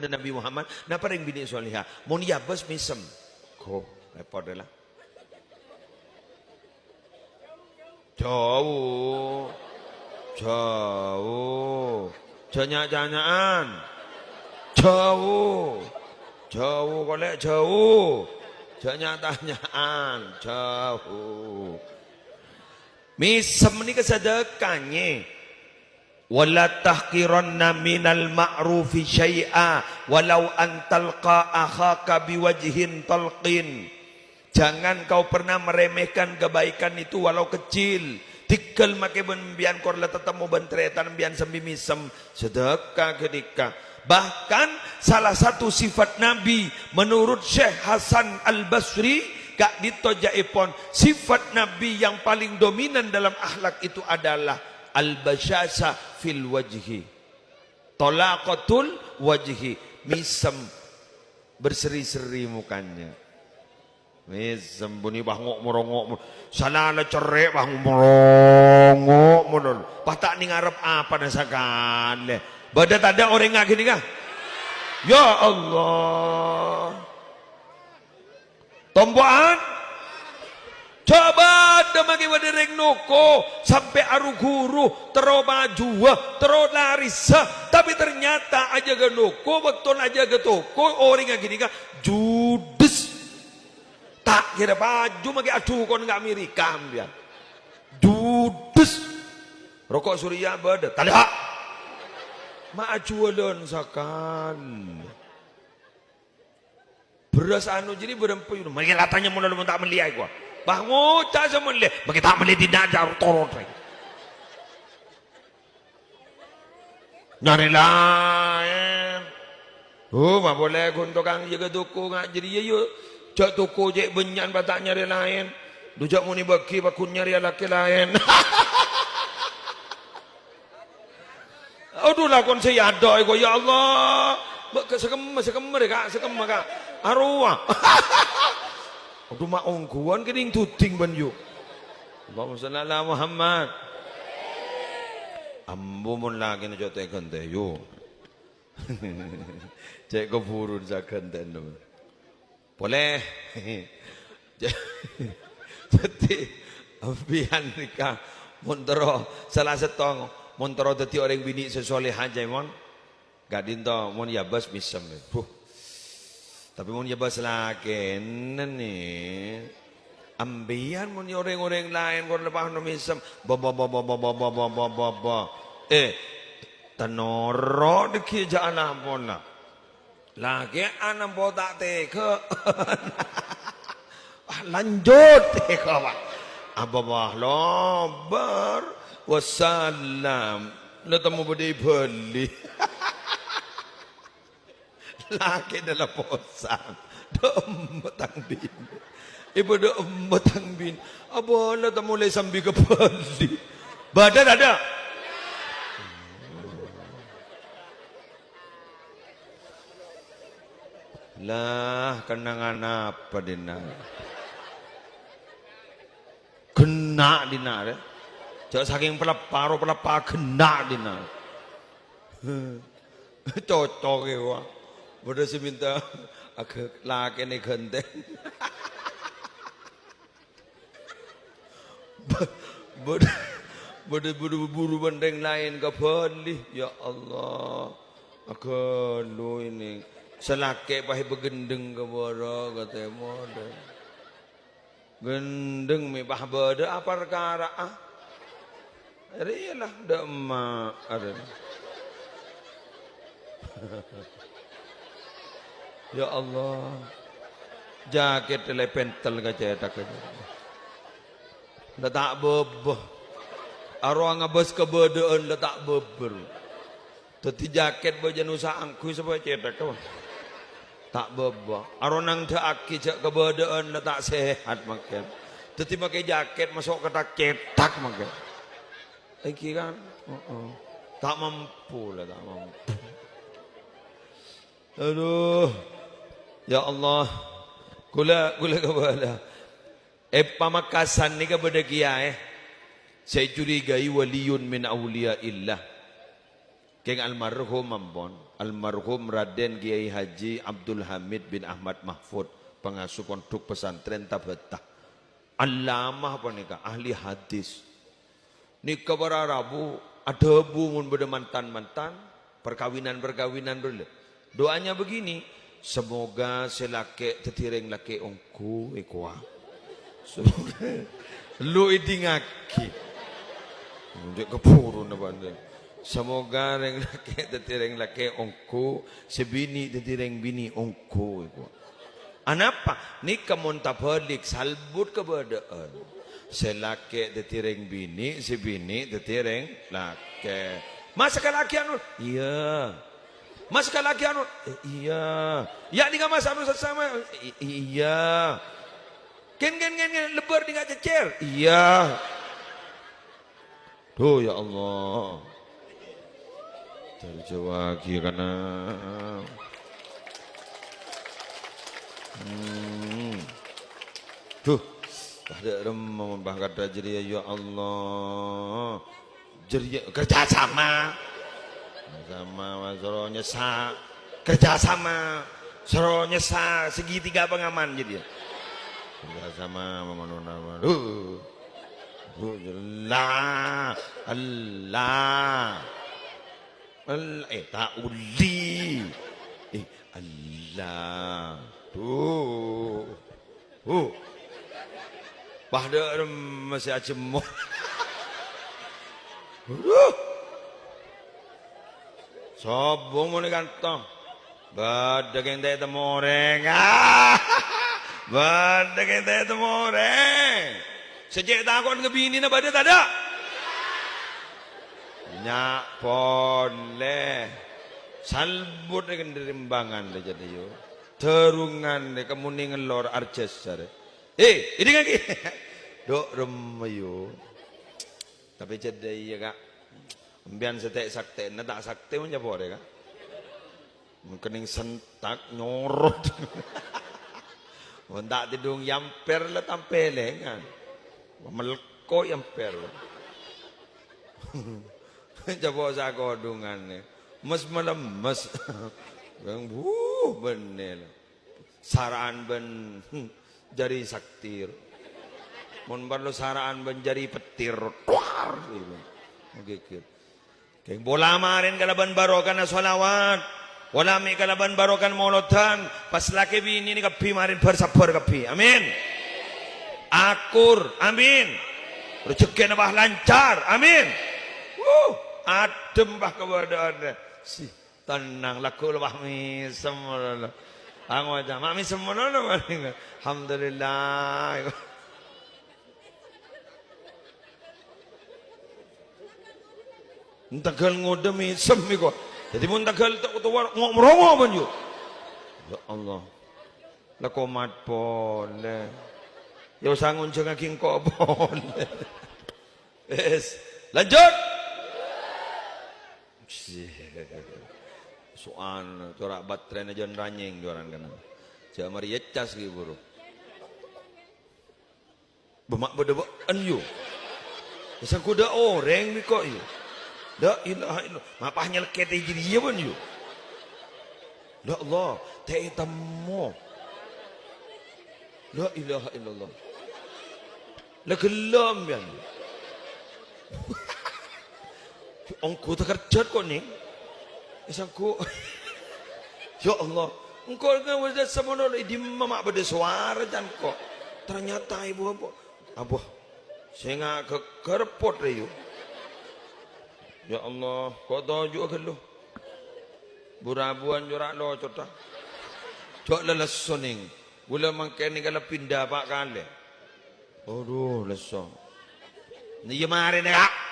dan Nabi Muhammad na paring bini solihah mun yabes misem ko repot lah jauh janya-janyaan jauh golek jauh janya-tanyaan jauh misem ni kesedekahnya wala tahqiranna minal ma'rufi syai'a walau an talqa akhaka biwajhin talqin. Jangan kau pernah meremehkan kebaikan itu walau kecil. Tikal make benbian korla tetamu bentretan bian sembi misem sedekah ketika. Bahkan salah satu sifat Nabi menurut Syekh Hasan Al-Basri gak ditojaipon sifat Nabi yang paling dominan dalam akhlak itu adalah al-basyasa fil wajhi talaqatul wajhi misem berseri-seri mukanya misem bunyi bangok merongok salala cerek bang merongok modal patak ni ngarep apa nasakale badat ada orang ngak gini kah ya Allah tomboan coba demagi wadereng noko sampai aru guru tero maju tero larisa tapi ternyata aja ke noko betul aja ke toko orang yang gini kan judes tak kira baju magi aduh kon nggak Amerika ambian judes rokok surya beda tidak maju alon sakal beras anu jadi berempu magi latanya mula lu tak melihat gua bangun tak semula bagi tak melihat tidak jar torot nyari lain mah boleh untuk kang jaga toko ngak jadi yo jak toko je benyan batak nyari lain dujak muni bagi bakun nyari laki lain aduh lah kon saya ada ya Allah sekemer kak arwah aduh mak ongguan kening tuding banyu Allahumma shalli ala Muhammad ambo mun lagi na jote gante yo cek keburu sakante no boleh jadi ambian nikah montoro salah setong montoro dadi orang bini sesoleh aja mon gak dinto mon ya bas misem tapi mun ya bas lagi nih ambian mun orang-orang lain kon lepas no misem tenoro deki jana pona lagi anak botak teke lanjut teke pak abah lobar wassalam letemu bedi beli laki dalam posang betang bin ibu betang bin abah lah mulai sambil ke beli badan ada lah kenangan apa dina kena dina jangan saking peleparo kena dina cocok ya wah bodoh sih minta agak laki nih genteng bodoh buru bandeng lain ke beli ya Allah agak lu ini selake pahi begendeng ke bodoh kata model gendeng mi bah bodoh apa perkara rilah dak emak ada ya Allah jaket telepentel ka cetak aja nda tak beboh arwah ngabes kebedean nda tak beber dadi jaket bajan usahaku supaya cetak ka tak beboh arwah nang aki jak kebedean nda tak sehat makan dadi pakai jaket masuk ke tak cetak makan iki kan tak mampu lah tak mampu aduh ya Allah kula kepada pamakasan ni kepada kia saya curigai waliyun min awliya illah Keng almarhum ampun, almarhum Raden Kiai Haji Abdul Hamid bin Ahmad Mahfud, pengasuh pondok pesantren Tabetah. Alamah apa nikah? Ahli hadis. Nikah para Rabu, ada bungun pada mantan-mantan, perkawinan dulu. Doanya begini, semoga selake tetireng lake ongku ikwa. Lu idingaki. Dia kepuru nabande. Semoga reng lake tetireng lake ongku, sebini tetireng bini ongku ikwa. Anapa? Nikah muntapalik salbut keberadaan. Selake tetireng bini, si bini tetireng lake. Masa kalaki anu? Iya. Masa kalaki anu? Iya. Ya dengan masa anu sesama? Iya. Gen lebar dengan cecer? Iya. Tuh ya Allah. Terjawab karena tuh ada membah kata jadi ya Allah jadi kerjasama seronya sa kerjasama seronya sa segitiga pengaman jadi kerjasama memanuna Allah tauli Allah tuh Bahda masih acemur. Sobong mo ni kantong. Bada keng tayo temoreng. Bada keng tayo temoreng. Sejak takon ngebini na bada tada. Nyak ponle. Salbut na kenderimbangan na jadi yo. Terungan na kamuning lor arches sare. Ini kan dok remayo. Tapi jadi ya kak. Ambian setek sakte, nada sakte punya boleh kak. Mungkin sentak nyorot. Mendak tidung yamper lah tampelengan. Melko yamper. Coba saya kodungan nih. Mes melemes. Yang bener. Saraan ben. Jari saktir. Mun barlo saraan benjari petir. Tuar. Gitu. Keng bola marin kalaban barokan na solawat. Wala mi kalaban barokan molotan. Pas laki bini ni kapi marin bersapur kapi. Amin. Akur. Amin. Rezeki na bah lancar. Amin. Adem bah keberadaan. Si tenang laku lebah mi semua. Ang wajah, mami semua nona maling. Alhamdulillah. Tagal ngodemi semi ko. Jadi mun tagal tak tuwar ngomrongo man yo. Ya Allah. La komat pole. Yo sangun jeung aking ko pole. Yes. Lanjut. Soan corak baterai na jan ranyeng joran kana. Ja mari yecas ki buru. Bemak bedebaan yo. Isang kuda oreng mi kok yo. La ilaha illallah. Mapah nyelket jadi iya pun yo. La Allah, teh tamo. La ilaha illallah. La gelam yan. Ongko tak kerjat kok nih. Isangku ya Allah engkau kan wajah semono di mamak beda suara dan kok ternyata ibu abu saya nggak ke kerpot reyu ya Allah kok tahu juga kan lo burabuan jorak lo cota cok leles soning gula mangkeni kalau pindah pak kale aduh leso ni kemarin ya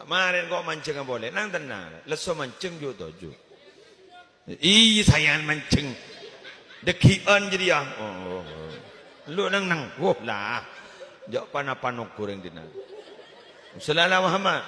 Marin kok mancing nggak boleh, nang tenang, leso mancing juga tuju. Iya sayang mancing, dekian jadi ya. Lu nang, wah lah, jauh panah panok kurang dina. Sallallahu Muhammad.